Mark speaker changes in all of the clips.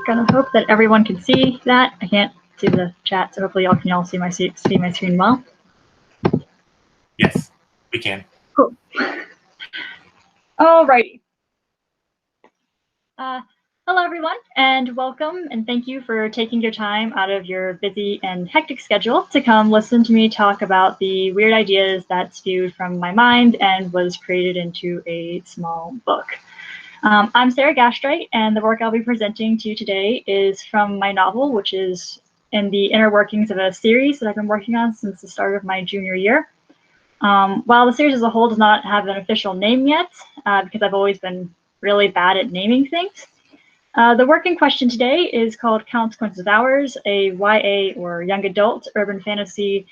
Speaker 1: gonna hope that everyone can see that. I can't see the chat, so hopefully y'all can all see my screen well.
Speaker 2: Yes, we can.
Speaker 1: Cool. Alrighty. Hello, everyone, and welcome, and thank you for taking your time out of your busy and hectic schedule to come listen to me talk about the weird ideas that spewed from my mind and was created into a small book. I'm Sarah Gastright, and the work I'll be presenting to you today is from my novel, which is in the inner workings of a series that I've been working on since the start of my junior year. While the series as a whole does not have an official name yet, because I've always been really bad at naming things, the work in question today is called Consequences of Ours, a YA or young adult urban fantasy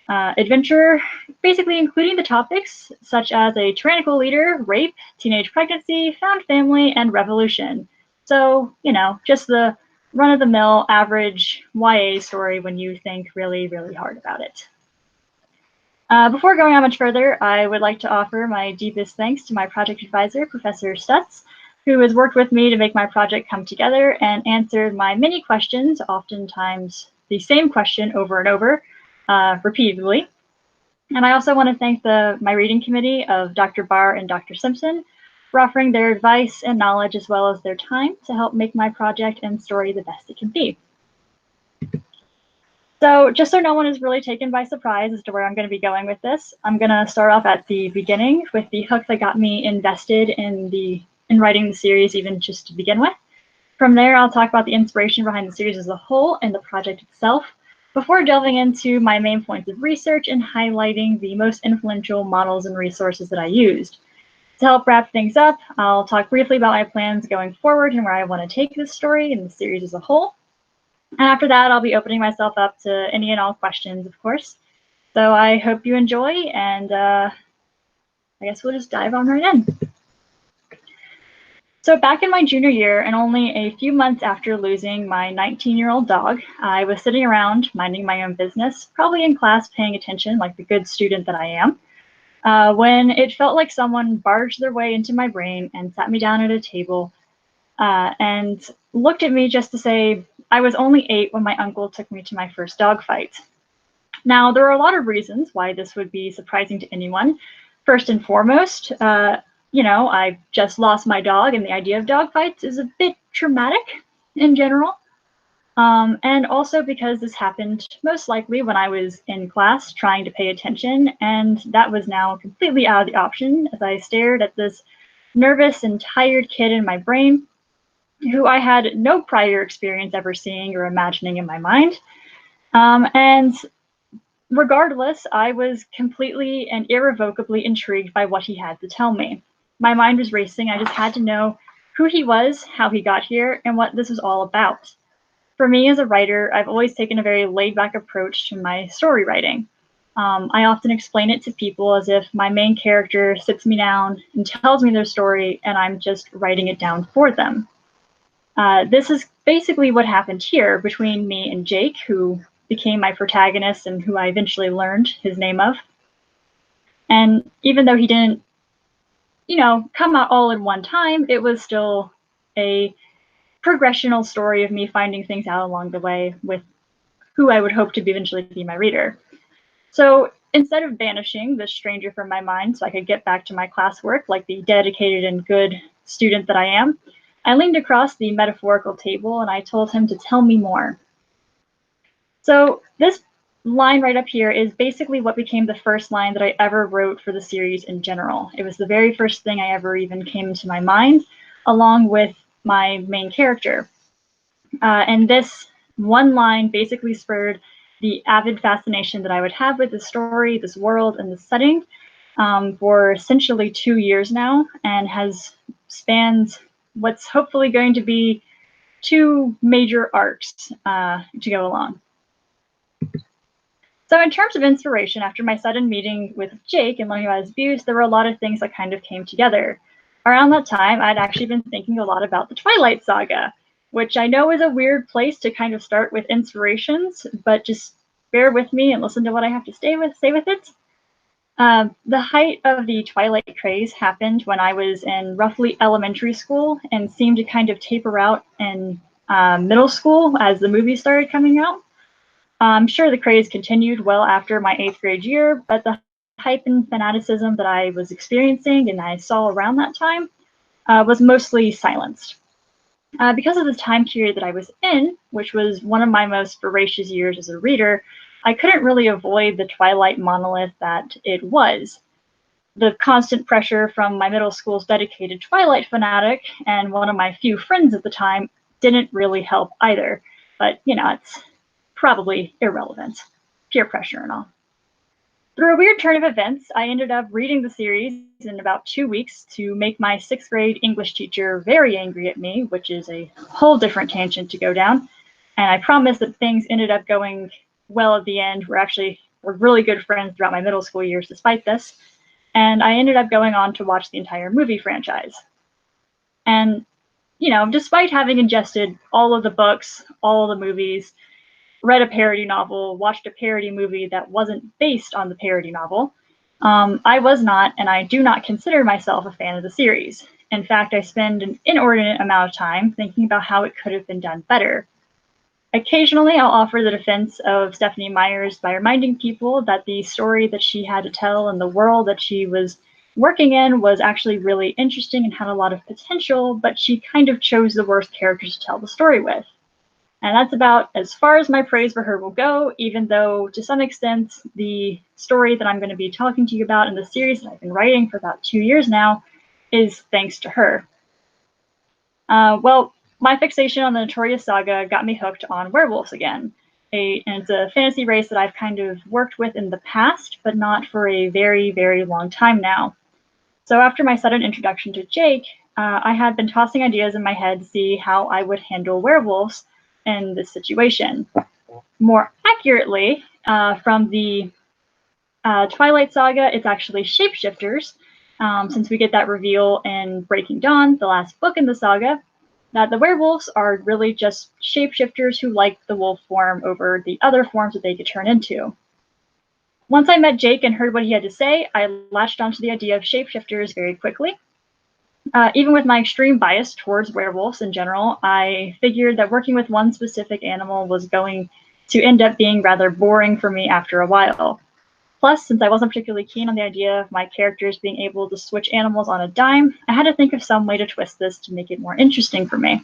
Speaker 1: adventure, basically including the topics such as a tyrannical leader, rape, teenage pregnancy, found family, and revolution. So, you know, just the run-of-the-mill average YA story when you think really, really hard about it. Before going on much further, I would like to offer my deepest thanks to my project advisor, Professor Stutz, who has worked with me to make my project come together and answered my many questions, oftentimes the same question over and over, repeatedly. And I also want to thank my reading committee of Dr. Barr and Dr. Simpson for offering their advice and knowledge as well as their time to help make my project and story the best it can be. So just so no one is really taken by surprise as to where I'm going to be going with this, I'm going to start off at the beginning with the hook that got me invested in writing the series, even just to begin with. From there, I'll talk about the inspiration behind the series as a whole and the project itself, before delving into my main points of research and highlighting the most influential models and resources that I used. To help wrap things up, I'll talk briefly about my plans going forward and where I want to take this story and the series as a whole. And after that, I'll be opening myself up to any and all questions, of course. So I hope you enjoy, and I guess we'll just dive on right in. So back in my junior year, and only a few months after losing my 19-year-old dog, I was sitting around minding my own business, probably in class paying attention like the good student that I am, when it felt like someone barged their way into my brain and sat me down at a table and looked at me just to say, I was only 8 when my uncle took me to my first dog fight. Now, there are a lot of reasons why this would be surprising to anyone. First and foremost, you know, I just lost my dog, and the idea of dog fights is a bit traumatic in general. And also because this happened most likely when I was in class trying to pay attention, and that was now completely out of the option as I stared at this nervous and tired kid in my brain, who I had no prior experience ever seeing or imagining in my mind. And regardless, I was completely and irrevocably intrigued by what he had to tell me. My mind was racing. I just had to know who he was, how he got here, and what this was all about. For me as a writer, I've always taken a very laid-back approach to my story writing. I often explain it to people as if my main character sits me down and tells me their story, and I'm just writing it down for them. This is basically what happened here between me and Jake, who became my protagonist and who I eventually learned his name of. And even though he didn't, you know, come out all in one time, it was still a progressional story of me finding things out along the way with who I would hope to eventually be my reader. So instead of banishing this stranger from my mind so I could get back to my classwork like the dedicated and good student that I am, I leaned across the metaphorical table and I told him to tell me more. So this line right up here is basically what became the first line that I ever wrote for the series in general. It was the very first thing I ever even came to my mind, along with my main character. And this one line basically spurred the avid fascination that I would have with the story, this world, and the setting for essentially 2 years now, and has spanned what's hopefully going to be 2 major arcs to go along. So in terms of inspiration, after my sudden meeting with Jake and learning about his views, there were a lot of things that kind of came together. Around that time, I'd actually been thinking a lot about the Twilight Saga, which I know is a weird place to kind of start with inspirations, but just bear with me and listen to what I have to say with it. The height of the Twilight craze happened when I was in roughly elementary school and seemed to kind of taper out in middle school as the movies started coming out. I'm sure the craze continued well after my 8th grade year, but the hype and fanaticism that I was experiencing and I saw around that time was mostly silenced. Because of the time period that I was in, which was one of my most voracious years as a reader, I couldn't really avoid the Twilight monolith that it was. The constant pressure from my middle school's dedicated Twilight fanatic and one of my few friends at the time didn't really help either. But, it's probably irrelevant. Peer pressure and all. Through a weird turn of events, I ended up reading the series in about 2 weeks to make my 6th grade English teacher very angry at me, which is a whole different tangent to go down. And I promise that things ended up going well at the end. We're really good friends throughout my middle school years despite this. And I ended up going on to watch the entire movie franchise. And, despite having ingested all of the books, all of the movies, read a parody novel, watched a parody movie that wasn't based on the parody novel, I was not, and I do not consider myself a fan of the series. In fact, I spend an inordinate amount of time thinking about how it could have been done better. Occasionally, I'll offer the defense of Stephenie Meyers by reminding people that the story that she had to tell and the world that she was working in was actually really interesting and had a lot of potential, but she kind of chose the worst characters to tell the story with. And that's about as far as my praise for her will go, even though, to some extent, the story that I'm going to be talking to you about in the series that I've been writing for about 2 years now is thanks to her. My fixation on the Notorious Saga got me hooked on werewolves again. And it's a fantasy race that I've kind of worked with in the past, but not for a very, very long time now. So after my sudden introduction to Jake, I had been tossing ideas in my head to see how I would handle werewolves in this situation. More accurately, from the Twilight Saga, it's actually shapeshifters, since we get that reveal in Breaking Dawn, the last book in the saga, that the werewolves are really just shapeshifters who like the wolf form over the other forms that they could turn into. Once I met Jake and heard what he had to say, I latched onto the idea of shapeshifters very quickly. Even with my extreme bias towards werewolves in general, I figured that working with one specific animal was going to end up being rather boring for me after a while. Plus, since I wasn't particularly keen on the idea of my characters being able to switch animals on a dime, I had to think of some way to twist this to make it more interesting for me.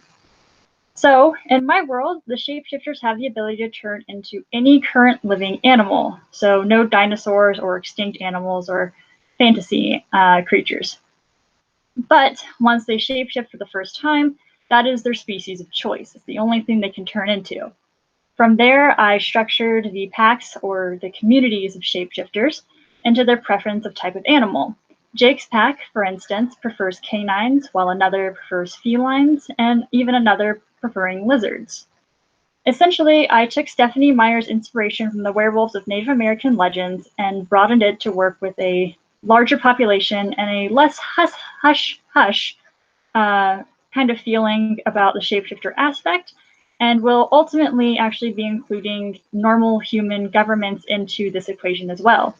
Speaker 1: So, in my world, the shapeshifters have the ability to turn into any current living animal, so no dinosaurs or extinct animals or fantasy creatures. But once they shapeshift for the first time, that is their species of choice. It's the only thing they can turn into. From there, I structured the packs or the communities of shapeshifters into their preference of type of animal. Jake's pack, for instance, prefers canines, while another prefers felines, and even another preferring lizards. Essentially, I took Stephenie Meyers' inspiration from the werewolves of Native American legends and broadened it to work with a larger population and a less hush-hush kind of feeling about the shapeshifter aspect, and will ultimately actually be including normal human governments into this equation as well.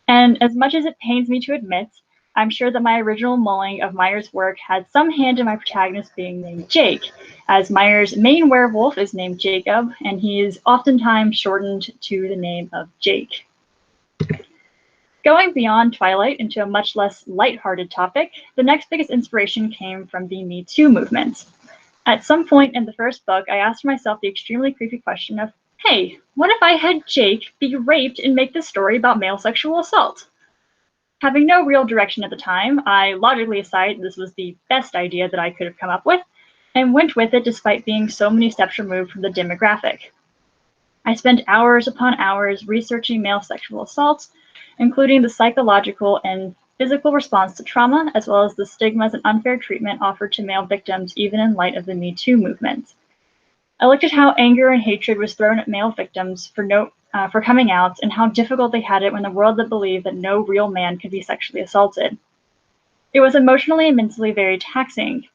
Speaker 1: And as much as it pains me to admit, I'm sure that my original mulling of Meyers' work had some hand in my protagonist being named Jake, as Meyers' main werewolf is named Jacob, and he is oftentimes shortened to the name of Jake. Going beyond Twilight into a much less lighthearted topic, the next biggest inspiration came from the Me Too movement. At some point in the first book, I asked myself the extremely creepy question of, hey, what if I had Jake be raped and make this story about male sexual assault? Having no real direction at the time, I logically decided this was the best idea that I could have come up with, and went with it despite being so many steps removed from the demographic. I spent hours upon hours researching male sexual assaults, including the psychological and physical response to trauma, as well as the stigmas and unfair treatment offered to male victims, even in light of the Me Too movement. I looked at how anger and hatred was thrown at male victims for coming out, and how difficult they had it when the world that believed that no real man could be sexually assaulted. It was emotionally and mentally very taxing,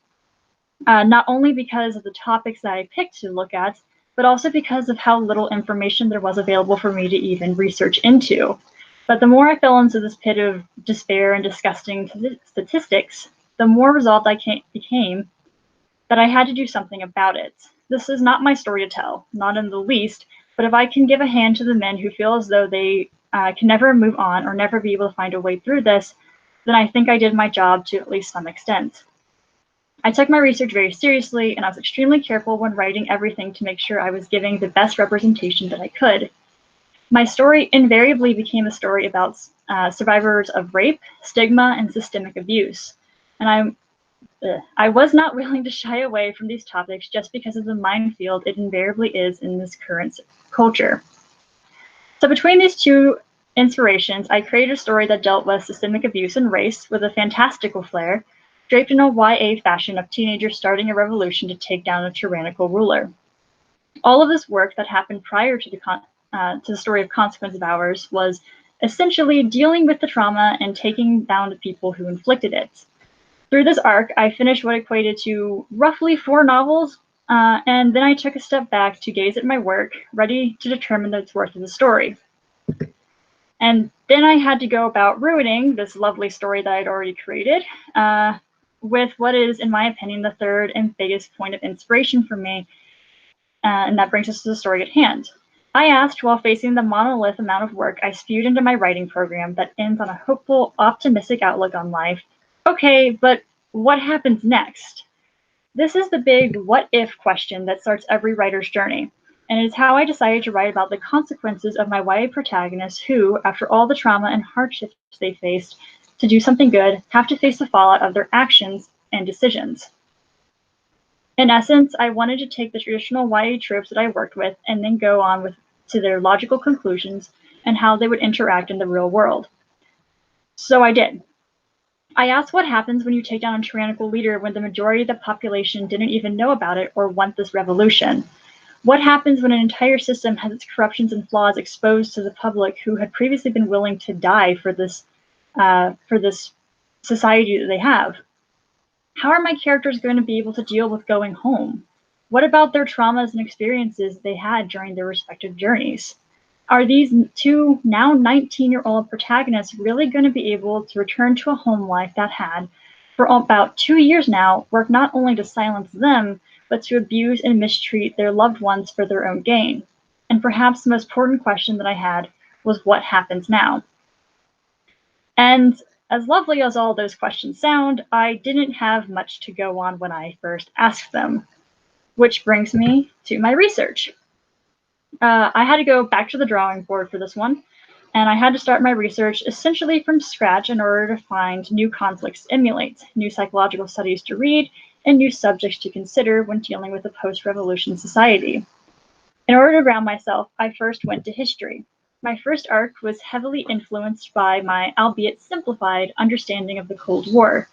Speaker 1: not only because of the topics that I picked to look at, but also because of how little information there was available for me to even research into. But the more I fell into this pit of despair and disgusting statistics, the more resolved I became that I had to do something about it. This is not my story to tell, not in the least, but if I can give a hand to the men who feel as though they can never move on or never be able to find a way through this, then I think I did my job to at least some extent. I took my research very seriously, and I was extremely careful when writing everything to make sure I was giving the best representation that I could. My story invariably became a story about survivors of rape, stigma, and systemic abuse. And I was not willing to shy away from these topics just because of the minefield it invariably is in this current culture. So between these two inspirations, I created a story that dealt with systemic abuse and race with a fantastical flair, draped in a YA fashion of teenagers starting a revolution to take down a tyrannical ruler. All of this work that happened prior to the story of Consequence of Ours was essentially dealing with the trauma and taking down the people who inflicted it. Through this arc, I finished what equated to roughly 4 novels, and then I took a step back to gaze at my work, ready to determine its worth as a story. And then I had to go about ruining this lovely story that I'd already created with what is, in my opinion, the third and biggest point of inspiration for me, and that brings us to the story at hand. I asked while facing the monolith amount of work I spewed into my writing program that ends on a hopeful, optimistic outlook on life. Okay, but what happens next? This is the big what if question that starts every writer's journey, and it is how I decided to write about the consequences of my YA protagonists who, after all the trauma and hardships they faced to do something good, have to face the fallout of their actions and decisions. In essence, I wanted to take the traditional YA tropes that I worked with and then go on to their logical conclusions and how they would interact in the real world. So I did. I asked what happens when you take down a tyrannical leader when the majority of the population didn't even know about it or want this revolution? What happens when an entire system has its corruptions and flaws exposed to the public who had previously been willing to die for this society that they have? How are my characters going to be able to deal with going home? What about their traumas and experiences they had during their respective journeys? Are these two now 19-year-old protagonists really going to be able to return to a home life that had, for about 2 years now, worked not only to silence them, but to abuse and mistreat their loved ones for their own gain? And perhaps the most important question that I had was what happens now? And as lovely as all those questions sound, I didn't have much to go on when I first asked them, which brings me to my research. I had to go back to the drawing board for this one, and I had to start my research essentially from scratch in order to find new conflicts to emulate, new psychological studies to read, and new subjects to consider when dealing with a post-revolution society. In order to ground myself, I first went to history. My first arc was heavily influenced by my, albeit simplified, understanding of the Cold War.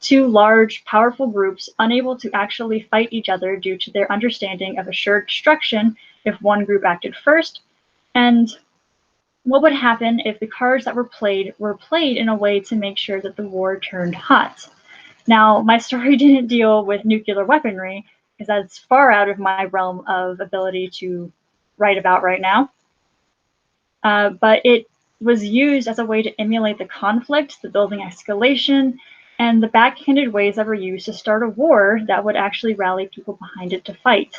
Speaker 1: 2 large, powerful groups unable to actually fight each other due to their understanding of assured destruction if one group acted first, and what would happen if the cards that were played in a way to make sure that the war turned hot. Now, my story didn't deal with nuclear weaponry, because that's far out of my realm of ability to write about right now. But it was used as a way to emulate the conflict, the building escalation, and the backhanded ways that were used to start a war that would actually rally people behind it to fight.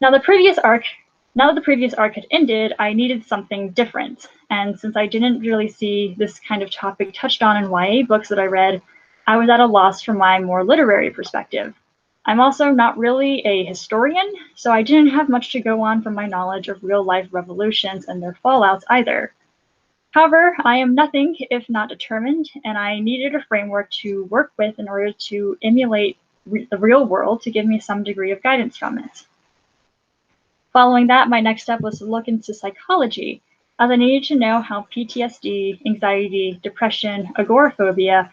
Speaker 1: Now that the previous arc had ended, I needed something different. And since I didn't really see this kind of topic touched on in YA books that I read, I was at a loss from my more literary perspective. I'm also not really a historian, so I didn't have much to go on from my knowledge of real-life revolutions and their fallouts either. However, I am nothing if not determined, and I needed a framework to work with in order to emulate the real world to give me some degree of guidance from it. Following that, my next step was to look into psychology, as I needed to know how PTSD, anxiety, depression, agoraphobia,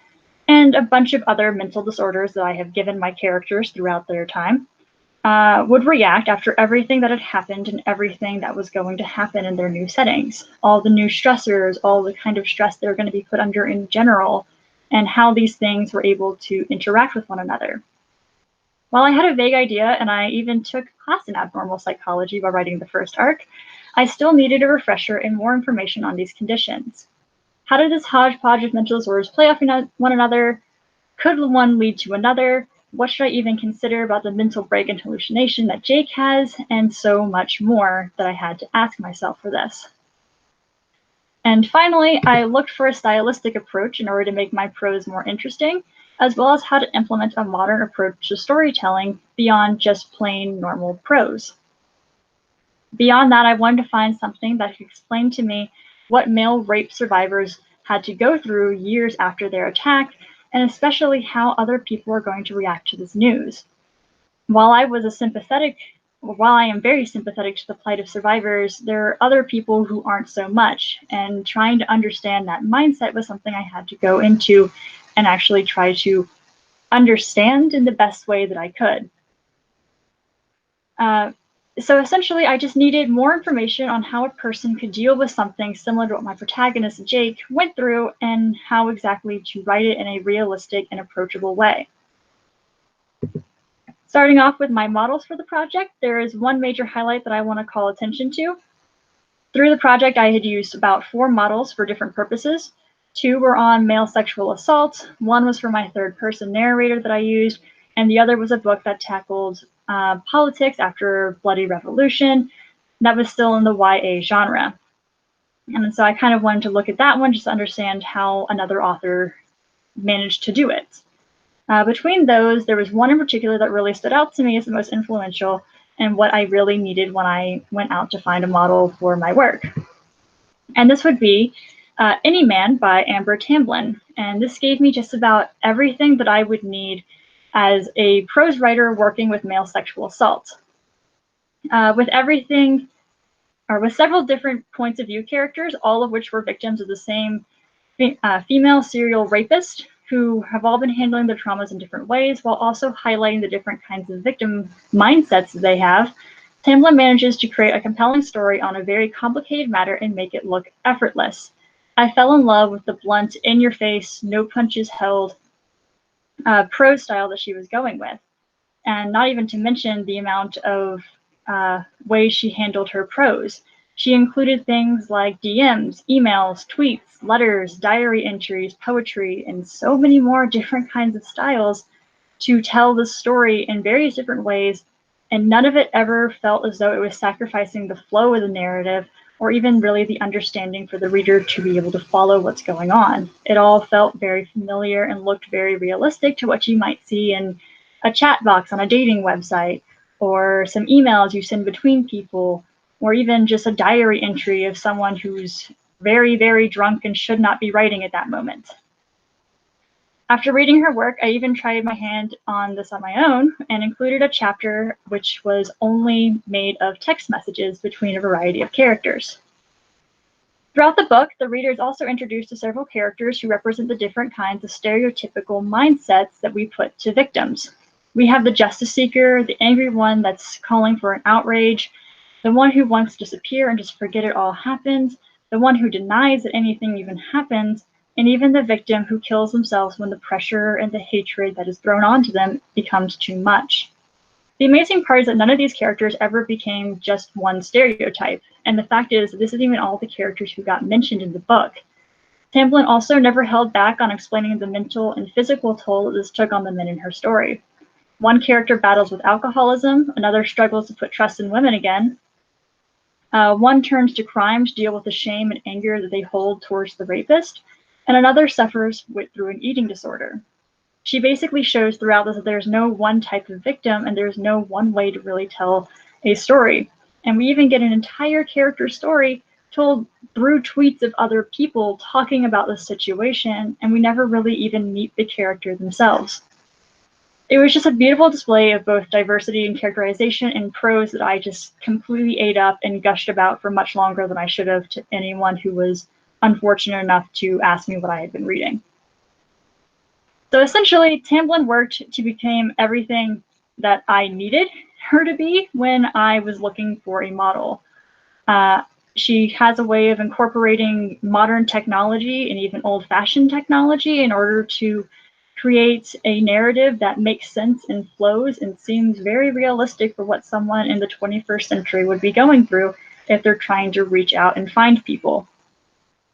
Speaker 1: and a bunch of other mental disorders that I have given my characters throughout their time would react after everything that had happened and everything that was going to happen in their new settings. All the new stressors, all the kind of stress they're going to be put under in general, and how these things were able to interact with one another. While I had a vague idea, and I even took a class in abnormal psychology while writing the first arc, I still needed a refresher and more information on these conditions. How did this hodgepodge of mental disorders play off one another? Could one lead to another? What should I even consider about the mental break and hallucination that Jake has, and so much more that I had to ask myself for this. And finally, I looked for a stylistic approach in order to make my prose more interesting, as well as how to implement a modern approach to storytelling beyond just plain normal prose. Beyond that, I wanted to find something that could explain to me what male rape survivors had to go through years after their attack, and especially how other people are going to react to this news. While I am very sympathetic to the plight of survivors, there are other people who aren't so much, and trying to understand that mindset was something I had to go into and actually try to understand in the best way that I could. So essentially, I just needed more information on how a person could deal with something similar to what my protagonist, Jake, went through, and how exactly to write it in a realistic and approachable way. Starting off with my models for the project, there is one major highlight that I want to call attention to. Through the project, I had used about 4 models for different purposes. 2 were on male sexual assault, 1 was for my third-person narrator that I used, and the other was a book that tackled politics after Bloody Revolution. That was still in the YA genre. And so I kind of wanted to look at that one just to understand how another author managed to do it. Between those, there was one in particular that really stood out to me as the most influential and what I really needed when I went out to find a model for my work. And this would be Any Man by Amber Tamblyn. And this gave me just about everything that I would need as a prose writer working with male sexual assault. With several different points of view characters, all of which were victims of the same female serial rapist, who have all been handling their traumas in different ways, while also highlighting the different kinds of victim mindsets that they have. Tamblyn manages to create a compelling story on a very complicated matter and make it look effortless. I fell in love with the blunt, in-your-face, no punches held prose style that she was going with. And not even to mention the amount of ways she handled her prose. She included things like DMs, emails, tweets, letters, diary entries, poetry, and so many more different kinds of styles to tell the story in various different ways, and none of it ever felt as though it was sacrificing the flow of the narrative or even really the understanding for the reader to be able to follow what's going on. It all felt very familiar and looked very realistic to what you might see in a chat box on a dating website, or some emails you send between people, or even just a diary entry of someone who's very, very drunk and should not be writing at that moment. After reading her work, I even tried my hand on this on my own and included a chapter which was only made of text messages between a variety of characters. Throughout the book, the reader is also introduced to several characters who represent the different kinds of stereotypical mindsets that we put to victims. We have the justice seeker, the angry one that's calling for an outrage, the one who wants to disappear and just forget it all happened, the one who denies that anything even happened, and even the victim who kills themselves when the pressure and the hatred that is thrown onto them becomes too much. The amazing part is that none of these characters ever became just one stereotype, and the fact is that this isn't even all the characters who got mentioned in the book. Tamblyn also never held back on explaining the mental and physical toll that this took on the men in her story. One character battles with alcoholism, another struggles to put trust in women again. One turns to crime to deal with the shame and anger that they hold towards the rapist, and another suffers through an eating disorder. She basically shows throughout this that there's no one type of victim and there's no one way to really tell a story. And we even get an entire character story told through tweets of other people talking about the situation, and we never really even meet the character themselves. It was just a beautiful display of both diversity and characterization in prose that I just completely ate up and gushed about for much longer than I should have to anyone who was unfortunate enough to ask me what I had been reading. So essentially, Tamblyn worked to become everything that I needed her to be when I was looking for a model. She has a way of incorporating modern technology and even old-fashioned technology in order to create a narrative that makes sense and flows and seems very realistic for what someone in the 21st century would be going through if they're trying to reach out and find people.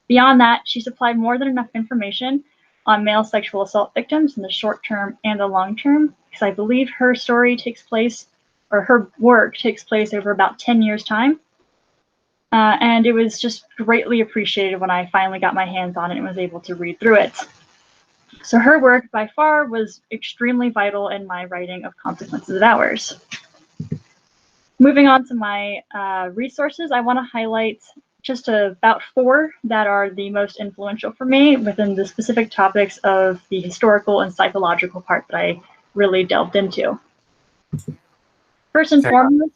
Speaker 1: Beyond that, she supplied more than enough information on male sexual assault victims in the short term and the long term, because I believe her story takes place, or her work takes place over about 10 years' time. And it was just greatly appreciated when I finally got my hands on it and was able to read through it. So her work by far was extremely vital in my writing of Consequences of Ours. Moving on to my resources, I want to highlight just about 4 that are the most influential for me within the specific topics of the historical and psychological part that I really delved into. First and foremost,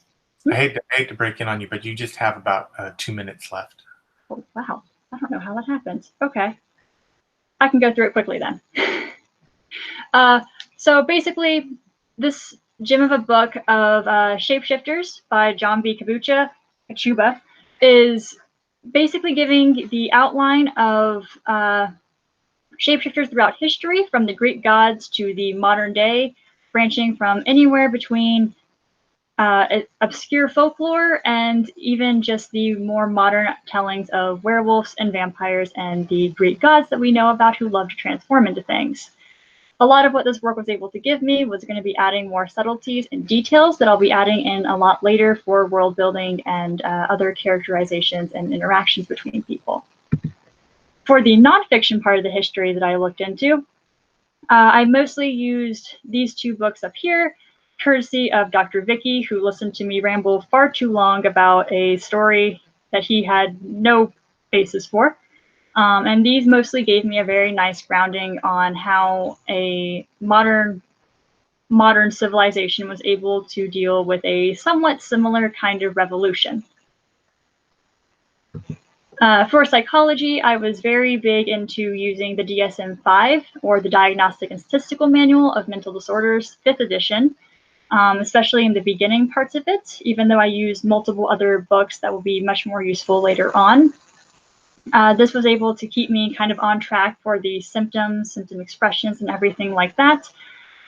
Speaker 2: I hate to break in on you, but you just have about 2 minutes left.
Speaker 1: Oh, wow. I don't know how that happens. Okay. I can go through it quickly then. So basically, this gem of a book of Shapeshifters by John B. Kachuba is basically giving the outline of shapeshifters throughout history, from the Greek gods to the modern day, branching from anywhere between obscure folklore and even just the more modern tellings of werewolves and vampires and the Greek gods that we know about who love to transform into things. A lot of what this work was able to give me was going to be adding more subtleties and details that I'll be adding in a lot later for world building and other characterizations and interactions between people. For the nonfiction part of the history that I looked into, I mostly used these 2 books up here, courtesy of Dr. Vicky, who listened to me ramble far too long about a story that he had no basis for. And these mostly gave me a very nice grounding on how a modern civilization was able to deal with a somewhat similar kind of revolution. For psychology, I was very big into using the DSM-5, or the Diagnostic and Statistical Manual of Mental Disorders, 5th edition, especially in the beginning parts of it, even though I used multiple other books that will be much more useful later on. This was able to keep me kind of on track for the symptom expressions, and everything like that,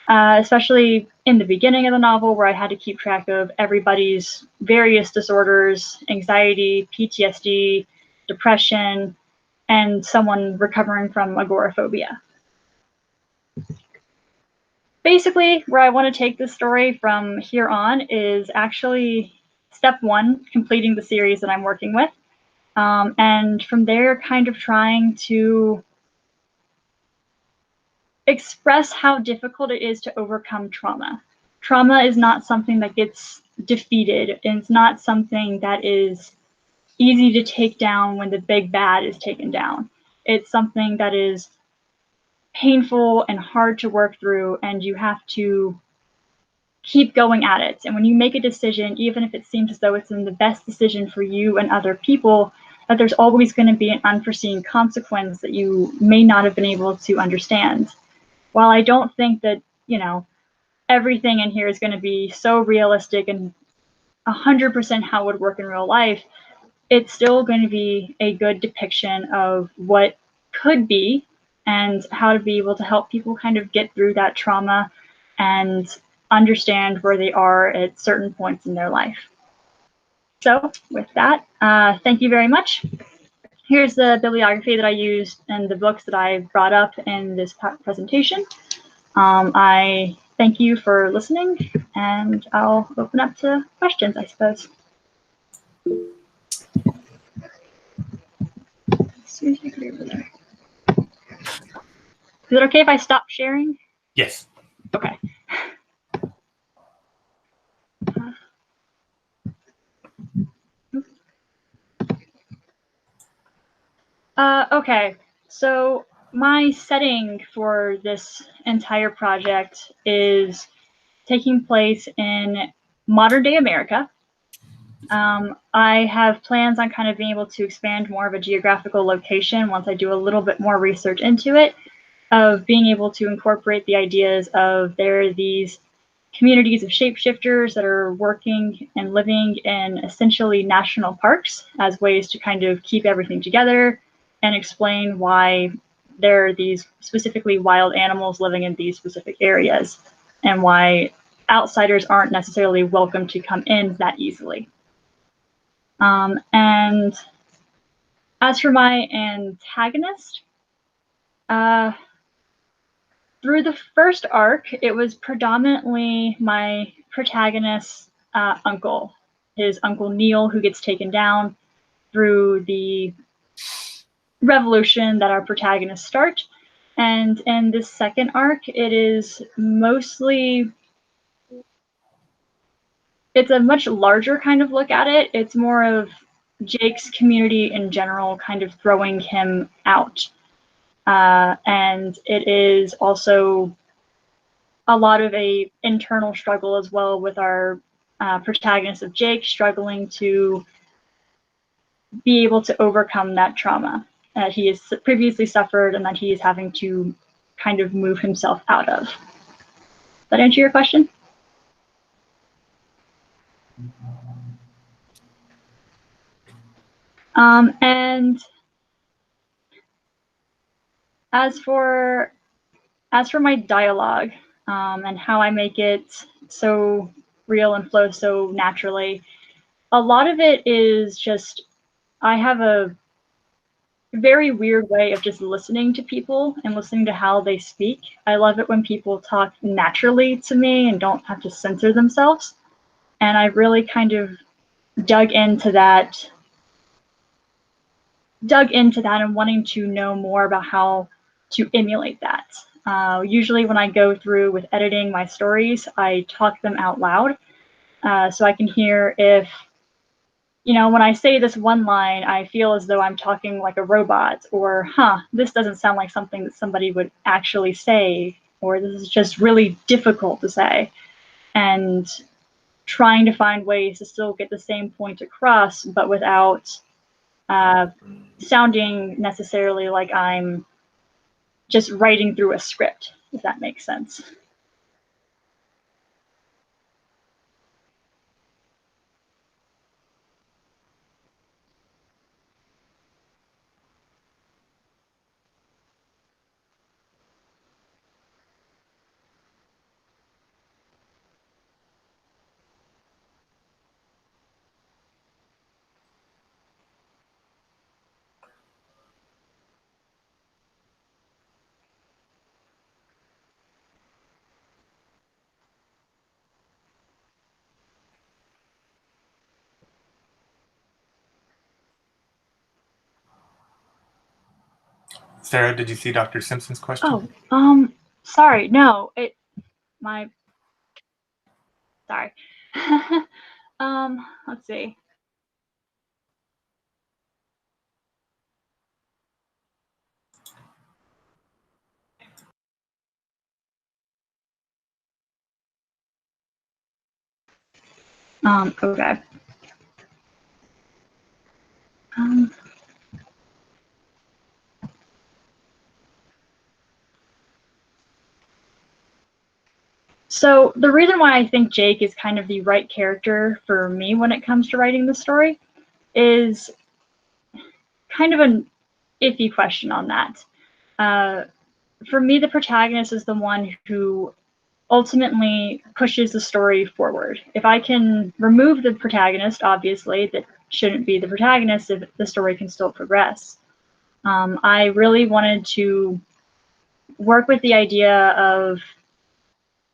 Speaker 1: especially in the beginning of the novel, where I had to keep track of everybody's various disorders, anxiety, PTSD, depression, and someone recovering from agoraphobia. Basically, where I want to take this story from here on is actually step 1, completing the series that I'm working with. And from there, kind of trying to express how difficult it is to overcome trauma. Trauma is not something that gets defeated, and it's not something that is easy to take down when the big bad is taken down. It's something that is painful and hard to work through, and you have to keep going at it. And when you make a decision, even if it seems as though it's in the best decision for you and other people, that there's always going to be an unforeseen consequence that you may not have been able to understand. While I don't think that, everything in here is going to be so realistic and 100% how it would work in real life, it's still going to be a good depiction of what could be and how to be able to help people kind of get through that trauma and understand where they are at certain points in their life. So with that, thank you very much. Here's the bibliography that I used and the books that I brought up in this presentation. I thank you for listening, and I'll open up to questions, I suppose. Is it okay if I stop sharing?
Speaker 2: Yes.
Speaker 1: Okay. Okay, so my setting for this entire project is taking place in modern day America. I have plans on kind of being able to expand more of a geographical location once I do a little bit more research into it, of being able to incorporate the ideas of there are these communities of shapeshifters that are working and living in essentially national parks as ways to kind of keep everything together and explain why there are these specifically wild animals living in these specific areas and why outsiders aren't necessarily welcome to come in that easily. And as for my antagonist, the Through the first arc, it was predominantly my protagonist's uncle, his Uncle Neil, who gets taken down through the revolution that our protagonists start. And in this second arc, it is mostly, it's a much larger kind of look at it. It's more of Jake's community in general kind of throwing him out. And it is also a lot of a internal struggle as well with our protagonist of Jake struggling to be able to overcome that trauma that he has previously suffered and that he is having to kind of move himself out of. Does that answer your question? And as for my dialogue and how I make it so real and flow so naturally, a lot of it is just, I have a very weird way of just listening to people and listening to how they speak. I love it when people talk naturally to me and don't have to censor themselves. And I really kind of dug into that and wanting to know more about how to emulate that. Usually when I go through with editing my stories, I talk them out loud so I can hear if, when I say this one line, I feel as though I'm talking like a robot, or, this doesn't sound like something that somebody would actually say, or this is just really difficult to say. And trying to find ways to still get the same point across, but without sounding necessarily like I'm just writing through a script, if that makes sense.
Speaker 2: Sarah, did you see Dr. Simpson's question?
Speaker 1: Oh, sorry, no, sorry. Let's see. Okay. So the reason why I think Jake is kind of the right character for me when it comes to writing the story is kind of an iffy question on that. For me, the protagonist is the one who ultimately pushes the story forward. If I can remove the protagonist, obviously, that shouldn't be the protagonist if the story can still progress. I really wanted to work with the idea of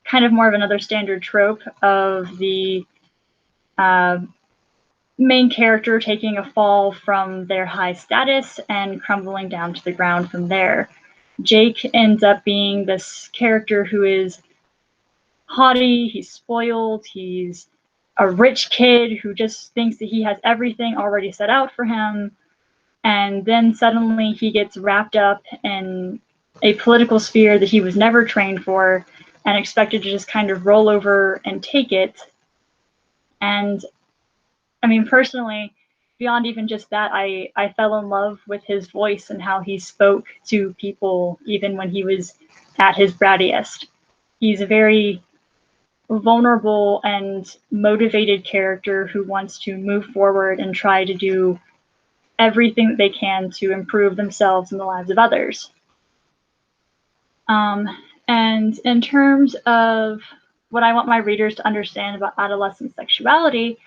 Speaker 1: kind of more of another standard trope of the main character taking a fall from their high status and crumbling down to the ground from there. Jake ends up being this character who is haughty, he's spoiled, he's a rich kid who just thinks that he has everything already set out for him. And then suddenly he gets wrapped up in a political sphere that he was never trained for and expected to just kind of roll over and take it. And I mean, personally, beyond even just that, I fell in love with his voice and how he spoke to people even when he was at his brattiest. He's a very vulnerable and motivated character who wants to move forward and try to do everything that they can to improve themselves and the lives of others. And in terms of what I want my readers to understand about adolescent sexuality,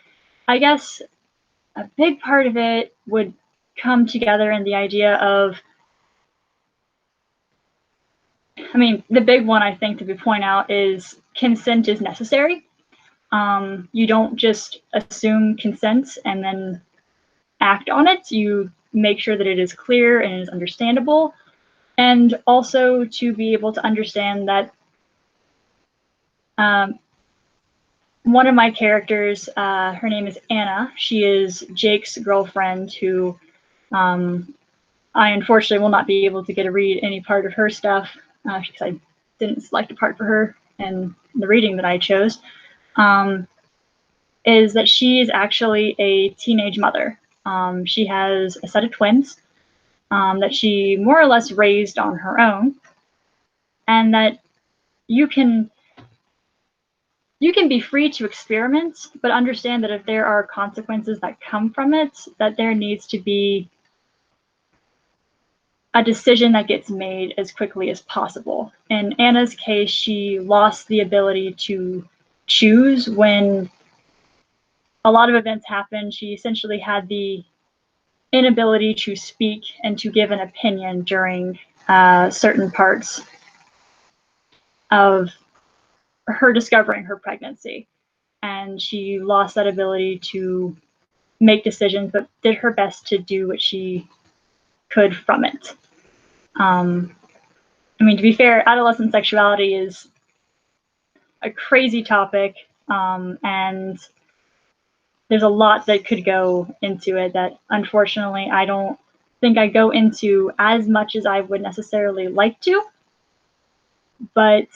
Speaker 1: I guess a big part of it would come together in the idea of I mean, the big one I think to point out is consent is necessary. You don't just assume consent and then act on it. You make sure that it is clear and is understandable, and also to be able to understand that one of my characters, her name is Anna. She is Jake's girlfriend who I unfortunately will not be able to get to read any part of her stuff because I didn't select a part for her in the reading that I chose, is that she is actually a teenage mother. She has a set of twins that she more or less raised on her own, and that you can be free to experiment, but understand that if there are consequences that come from it, that there needs to be a decision that gets made as quickly as possible. In Anna's case, she lost the ability to choose when a lot of events happened. She essentially had the inability to speak and to give an opinion during certain parts of her discovering her pregnancy. And she lost that ability to make decisions, but did her best to do what she could from it. I mean, to be fair, adolescent sexuality is a crazy topic, and there's a lot that could go into it that unfortunately I don't think I go into as much as I would necessarily like to, but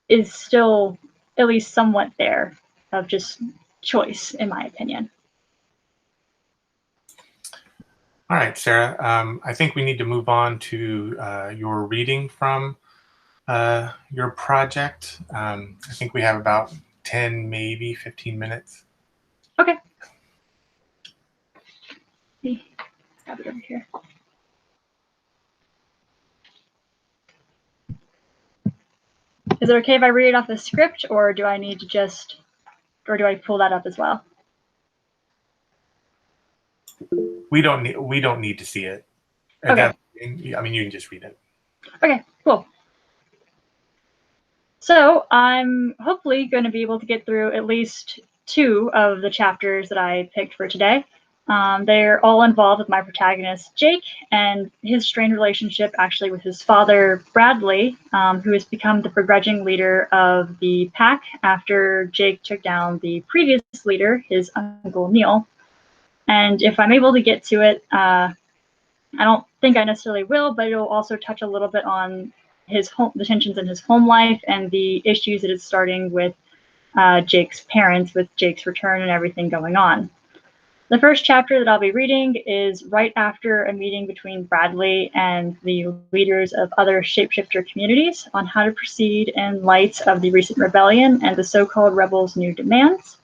Speaker 1: is still at least somewhat there of just choice, in my opinion.
Speaker 2: All right, Sarah, I think we need to move on to your reading from your project. I think we have about 10, maybe 15 minutes.
Speaker 1: Okay. Grab it over here. Is it okay if I read it off the script, or do I need to just, or do I pull that up as well?
Speaker 2: We don't need to see it.
Speaker 1: Okay.
Speaker 2: I mean, you can just read it.
Speaker 1: Okay, cool. So I'm hopefully going to be able to get through at least 2 of the chapters that I picked for today. They're all involved with my protagonist, Jake, and his strained relationship actually with his father, Bradley, who has become the begrudging leader of the pack after Jake took down the previous leader, his uncle Neil. And if I'm able to get to it, I don't think I necessarily will, but it'll also touch a little bit on the tensions in his home life and the issues that it's starting with Jake's parents, with Jake's return and everything going on. The first chapter that I'll be reading is right after a meeting between Bradley and the leaders of other shapeshifter communities on how to proceed in light of the recent rebellion and the so-called rebels' new demands,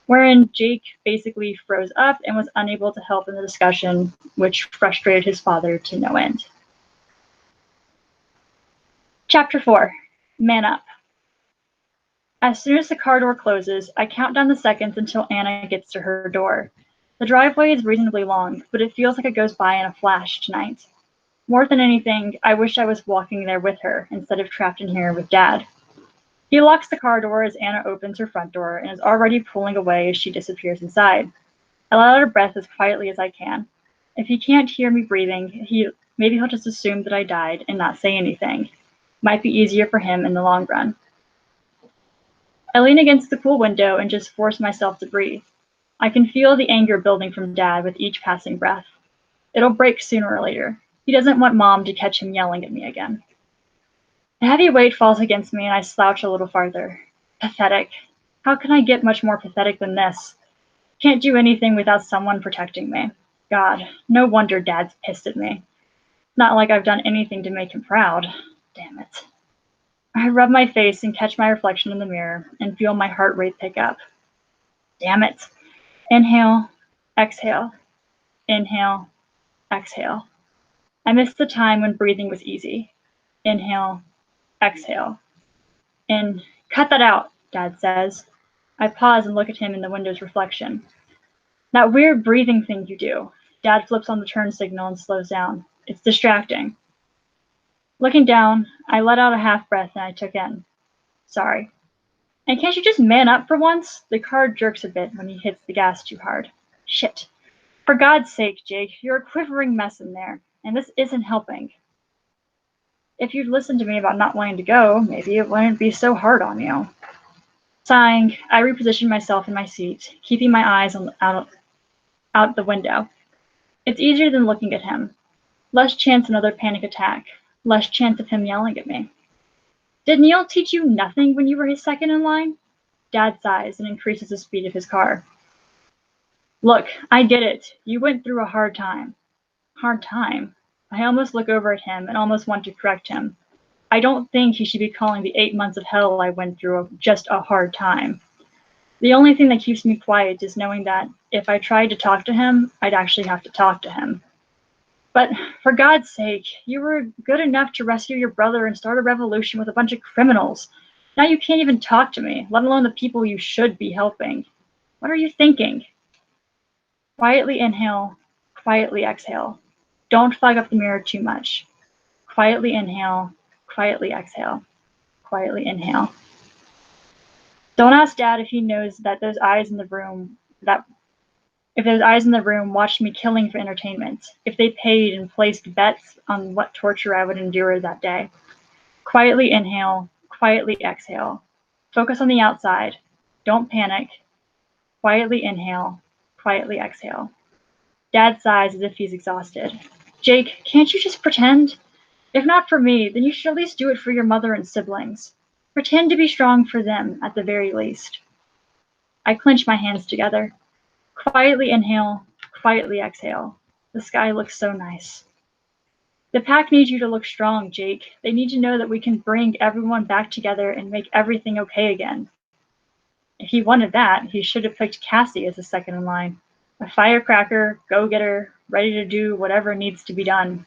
Speaker 1: wherein Jake basically froze up and was unable to help in the discussion, which frustrated his father to no end. Chapter 4, Man Up. As soon as the car door closes, I count down the seconds until Anna gets to her door. The driveway is reasonably long, but it feels like it goes by in a flash tonight. More than anything, I wish I was walking there with her instead of trapped in here with Dad. He locks the car door as Anna opens her front door and is already pulling away as she disappears inside. I let out a breath as quietly as I can. If he can't hear me breathing, maybe he'll just assume that I died and not say anything. Might be easier for him in the long run. I lean against the cool window and just force myself to breathe. I can feel the anger building from Dad with each passing breath. It'll break sooner or later. He doesn't want Mom to catch him yelling at me again. A heavy weight falls against me and I slouch a little farther. Pathetic. How can I get much more pathetic than this? Can't do anything without someone protecting me. God, no wonder Dad's pissed at me. Not like I've done anything to make him proud. Damn it. I rub my face and catch my reflection in the mirror and feel my heart rate pick up. Damn it. Inhale, exhale, inhale, exhale. I missed the time when breathing was easy. Inhale, exhale. Cut that out, Dad says. I pause and look at him in the window's reflection. That weird breathing thing you do. Dad flips on the turn signal and slows down. It's distracting. Looking down, I let out a half breath and I took in. Sorry. And can't you just man up for once? The car jerks a bit when he hits the gas too hard. Shit. For God's sake, Jake, you're a quivering mess in there, and this isn't helping. If you'd listened to me about not wanting to go, maybe it wouldn't be so hard on you. Sighing, I repositioned myself in my seat, keeping my eyes out the window. It's easier than looking at him. Less chance another panic attack. Less chance of him yelling at me. Did Neil teach you nothing when you were his second in line? Dad sighs and increases the speed of his car. Look, I get it. You went through a hard time. Hard time? I almost look over at him and almost want to correct him. I don't think he should be calling the 8 months of hell I went through just a hard time. The only thing that keeps me quiet is knowing that if I tried to talk to him, I'd actually have to talk to him. But for God's sake, you were good enough to rescue your brother and start a revolution with a bunch of criminals. Now you can't even talk to me, let alone the people you should be helping. What are you thinking? Quietly inhale, quietly exhale. Don't fog up the mirror too much. Quietly inhale, quietly exhale. Quietly inhale. Don't ask Dad if he knows that those eyes in the room watched me killing for entertainment, if they paid and placed bets on what torture I would endure that day. Quietly inhale, quietly exhale. Focus on the outside. Don't panic. Quietly inhale, quietly exhale. Dad sighs as if he's exhausted. Jake, can't you just pretend? If not for me, then you should at least do it for your mother and siblings. Pretend to be strong for them, at the very least. I clench my hands together. Quietly inhale, quietly exhale. The sky looks so nice. The pack needs you to look strong, Jake. They need to know that we can bring everyone back together and make everything okay again. If he wanted that, he should have picked Cassie as the second in line. A firecracker, go-getter, ready to do whatever needs to be done.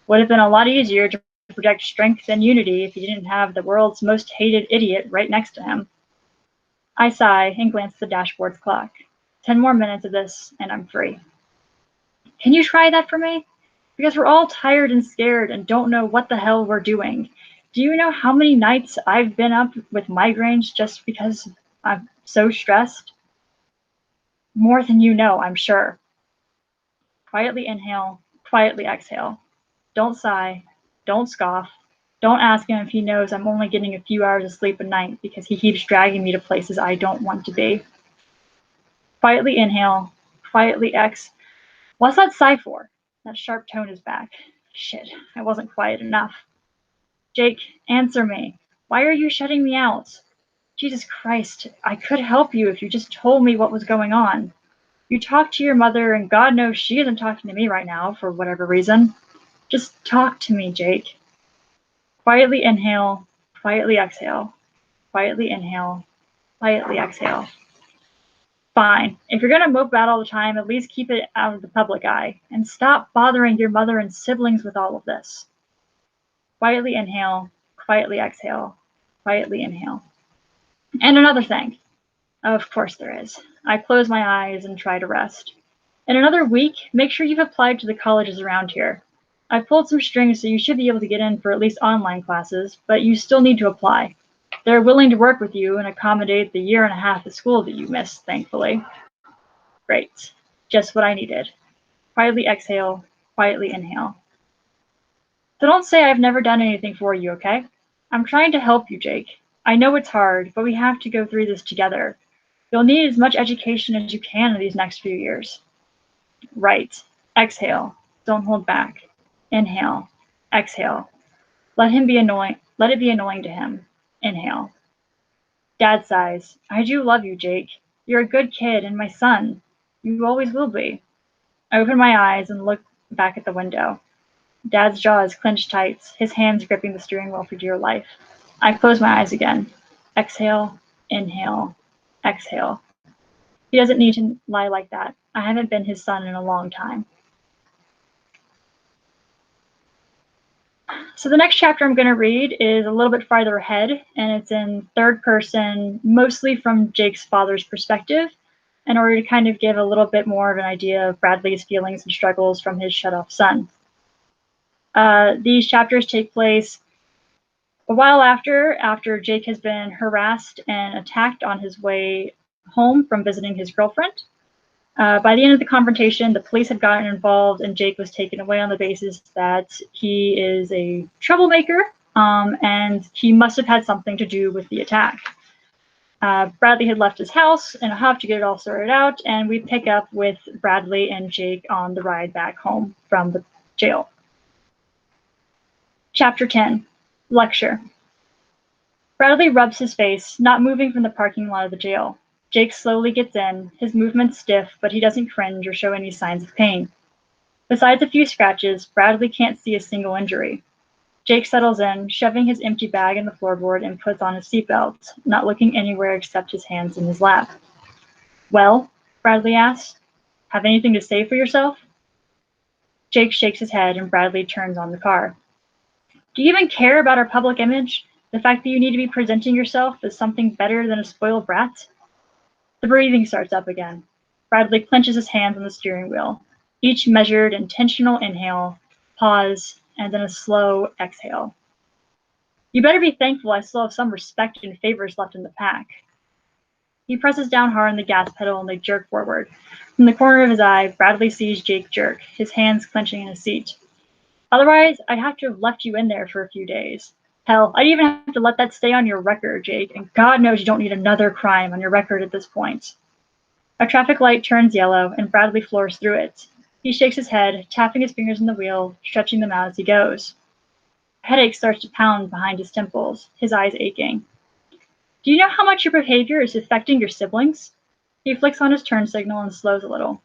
Speaker 1: Would have been a lot easier to project strength and unity if he didn't have the world's most hated idiot right next to him. I sigh and glance at the dashboard's clock. 10 more minutes of this, and I'm free. Can you try that for me? Because we're all tired and scared and don't know what the hell we're doing. Do you know how many nights I've been up with migraines just because I'm so stressed? More than you know, I'm sure. Quietly inhale, quietly exhale. Don't sigh, don't scoff. Don't ask him if he knows I'm only getting a few hours of sleep a night because he keeps dragging me to places I don't want to be. Quietly inhale, quietly exhale. What's that sigh for? That sharp tone is back. Shit, I wasn't quiet enough. Jake, answer me. Why are you shutting me out? Jesus Christ, I could help you if you just told me what was going on. You talked to your mother, and God knows she isn't talking to me right now for whatever reason. Just talk to me, Jake. Quietly inhale, quietly exhale. Quietly inhale, quietly exhale. Fine. If you're going to mope about all the time, at least keep it out of the public eye. And stop bothering your mother and siblings with all of this. Quietly inhale, quietly exhale, quietly inhale. And another thing. Of course there is. I close my eyes and try to rest. In another week, make sure you've applied to the colleges around here. I've pulled some strings so you should be able to get in for at least online classes, but you still need to apply. They're willing to work with you and accommodate the year and a half of school that you missed, thankfully. Great. Just what I needed. Quietly exhale, quietly inhale. So don't say I've never done anything for you, okay? I'm trying to help you, Jake. I know it's hard, but we have to go through this together. You'll need as much education as you can in these next few years. Right. Exhale. Don't hold back. Inhale. Exhale. Let it be annoying to him. Inhale. Dad sighs. I do love you, Jake. You're a good kid and my son. You always will be. I open my eyes and look back at the window. Dad's jaw is clenched tight, his hands gripping the steering wheel for dear life. I close my eyes again. Exhale, inhale, exhale. He doesn't need to lie like that. I haven't been his son in a long time. So the next chapter I'm going to read is a little bit farther ahead, and it's in third person, mostly from Jake's father's perspective, in order to kind of give a little bit more of an idea of Bradley's feelings and struggles from his shut-off son. These chapters take place a while after Jake has been harassed and attacked on his way home from visiting his girlfriend. By the end of the confrontation, the police had gotten involved, and Jake was taken away on the basis that he is a troublemaker, and he must have had something to do with the attack. Bradley had left his house in a huff to get it all sorted out, and we pick up with Bradley and Jake on the ride back home from the jail. Chapter 10, Lecture. Bradley rubs his face, not moving from the parking lot of the jail. Jake slowly gets in, his movements stiff, but he doesn't cringe or show any signs of pain. Besides a few scratches, Bradley can't see a single injury. Jake settles in, shoving his empty bag in the floorboard, and puts on his seatbelt, not looking anywhere except his hands in his lap. Well, Bradley asks, have anything to say for yourself? Jake shakes his head, and Bradley turns on the car. Do you even care about our public image? The fact that you need to be presenting yourself as something better than a spoiled brat? The breathing starts up again. Bradley clenches his hands on the steering wheel. Each measured, intentional inhale, pause, and then a slow exhale. You better be thankful I still have some respect and favors left in the pack. He presses down hard on the gas pedal and they jerk forward. From the corner of his eye, Bradley sees Jake jerk, his hands clenching in his seat. Otherwise, I'd have to have left you in there for a few days. Hell, I'd even have to let that stay on your record, Jake, and God knows you don't need another crime on your record at this point. A traffic light turns yellow, and Bradley floors through it. He shakes his head, tapping his fingers on the wheel, stretching them out as he goes. A headache starts to pound behind his temples, his eyes aching. Do you know how much your behavior is affecting your siblings? He flicks on his turn signal and slows a little.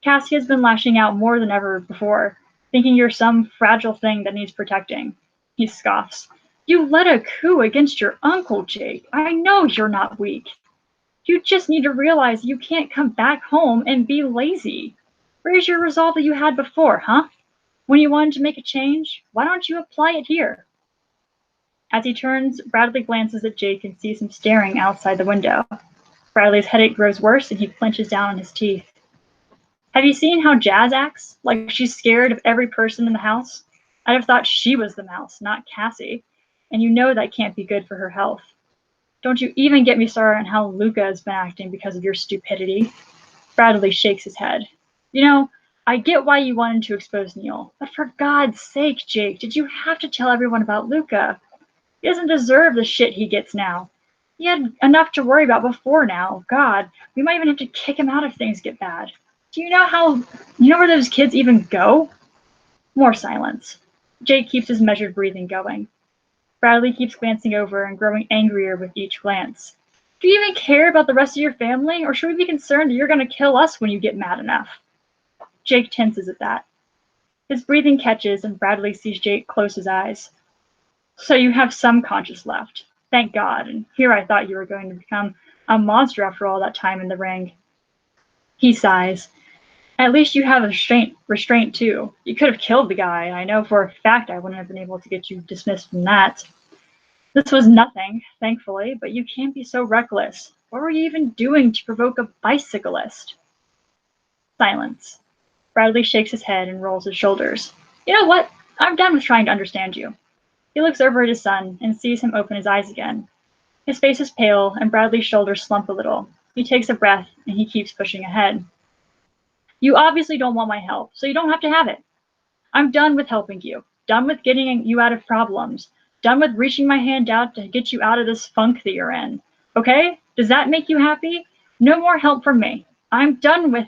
Speaker 1: Cassie has been lashing out more than ever before, thinking you're some fragile thing that needs protecting. He scoffs. You led a coup against your uncle, Jake. I know you're not weak. You just need to realize you can't come back home and be lazy. Where's your resolve that you had before, huh? When you wanted to make a change, why don't you apply it here? As he turns, Bradley glances at Jake and sees him staring outside the window. Bradley's headache grows worse and he clenches down on his teeth. Have you seen how Jazz acts? Like she's scared of every person in the house? I'd have thought she was the mouse, not Cassie. And you know that can't be good for her health. Don't you even get me started on how Luca has been acting because of your stupidity. Bradley shakes his head. You know, I get why you wanted to expose Neil, but for God's sake, Jake, did you have to tell everyone about Luca? He doesn't deserve the shit he gets now. He had enough to worry about before now. God, we might even have to kick him out if things get bad. Do you know where those kids even go? More silence. Jake keeps his measured breathing going. Bradley keeps glancing over and growing angrier with each glance. Do you even care about the rest of your family, or should we be concerned that you're going to kill us when you get mad enough? Jake tenses at that. His breathing catches, and Bradley sees Jake close his eyes. So you have some conscience left. Thank God, and here I thought you were going to become a monster after all that time in the ring. He sighs. At least you have restraint too. You could have killed the guy, and I know for a fact I wouldn't have been able to get you dismissed from that. This was nothing, thankfully, but you can't be so reckless. What were you even doing to provoke a bicyclist? Silence. Bradley shakes his head and rolls his shoulders. You know what? I'm done with trying to understand you. He looks over at his son and sees him open his eyes again. His face is pale, and Bradley's shoulders slump a little. He takes a breath, and he keeps pushing ahead. You obviously don't want my help, so you don't have to have it. I'm done with helping you. Done with getting you out of problems. Done with reaching my hand out to get you out of this funk that you're in. Okay? Does that make you happy? No more help from me. I'm done with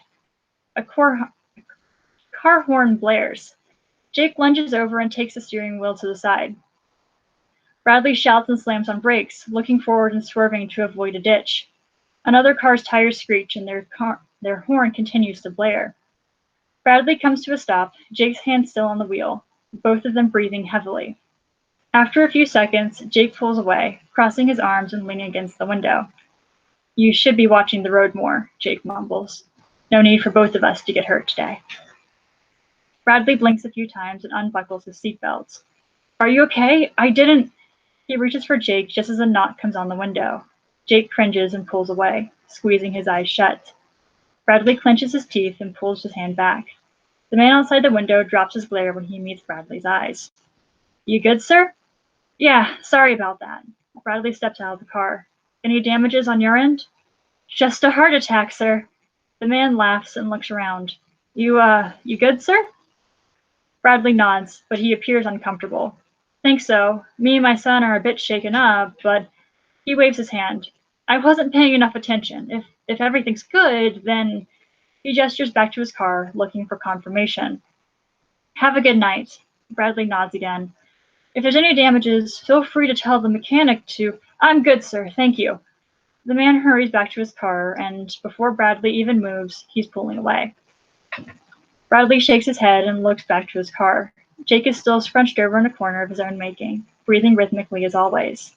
Speaker 1: a car horn blares. Jake lunges over and takes the steering wheel to the side. Bradley shouts and slams on brakes, looking forward and swerving to avoid a ditch. Another car's tires screech and their horn continues to blare. Bradley comes to a stop, Jake's hand still on the wheel, both of them breathing heavily. After a few seconds, Jake pulls away, crossing his arms and leaning against the window. You should be watching the road more, Jake mumbles. No need for both of us to get hurt today. Bradley blinks a few times and unbuckles his seatbelt. Are you okay? I didn't. He reaches for Jake just as a knock comes on the window. Jake cringes and pulls away, squeezing his eyes shut. Bradley clenches his teeth and pulls his hand back. The man outside the window drops his glare when he meets Bradley's eyes. You good, sir? Yeah, sorry about that. Bradley steps out of the car. Any damages on your end? Just a heart attack, sir. The man laughs and looks around. You good, sir? Bradley nods, but he appears uncomfortable. Think so. Me and my son are a bit shaken up, but he waves his hand. I wasn't paying enough attention. If everything's good, then he gestures back to his car, looking for confirmation. Have a good night. Bradley nods again. If there's any damages, feel free to tell the mechanic to. I'm good, sir. Thank you. The man hurries back to his car, and before Bradley even moves, he's pulling away. Bradley shakes his head and looks back to his car. Jake is still scrunched over in a corner of his own making, breathing rhythmically as always.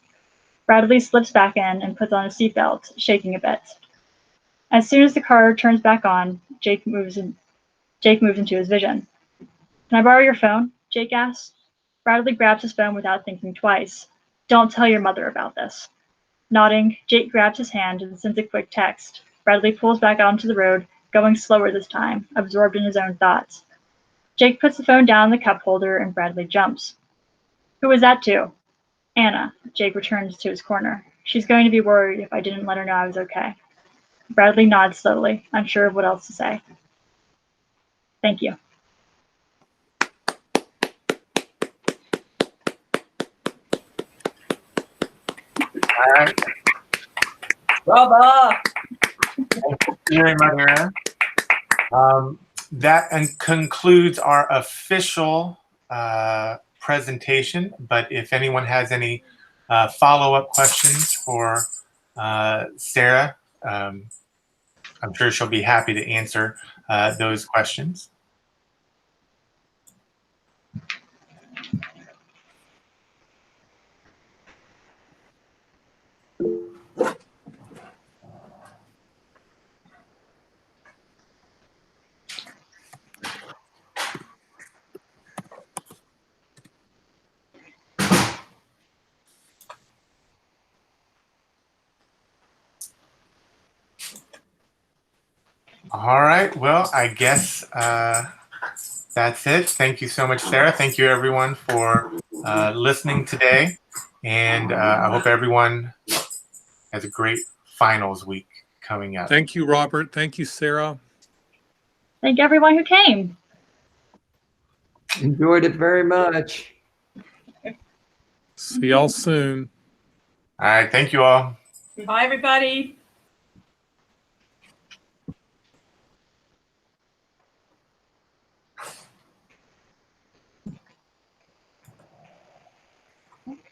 Speaker 1: Bradley slips back in and puts on a seatbelt, shaking a bit. As soon as the car turns back on, Jake moves into his vision. Can I borrow your phone? Jake asks. Bradley grabs his phone without thinking twice. Don't tell your mother about this. Nodding, Jake grabs his hand and sends a quick text. Bradley pulls back onto the road, going slower this time, absorbed in his own thoughts. Jake puts the phone down in the cup holder and Bradley jumps. Who was that to? Anna. Jake returns to his corner. She's going to be worried if I didn't let her know I was okay. Bradley nods slowly, unsure of what else to say. Thank you.
Speaker 2: All right.
Speaker 3: Bravo!
Speaker 2: Thank you very much, Sarah. That concludes our official presentation, but if anyone has any follow-up questions for Sarah, I'm sure she'll be happy to answer those questions. All right, well, I guess that's it. Thank you so much, Sarah. Thank you, everyone, for listening today. And I hope everyone has a great finals week coming up.
Speaker 4: Thank you, Robert. Thank you, Sarah.
Speaker 1: Thank everyone who came.
Speaker 3: Enjoyed it very much.
Speaker 4: See y'all soon.
Speaker 2: All right, thank you all.
Speaker 5: Bye, everybody.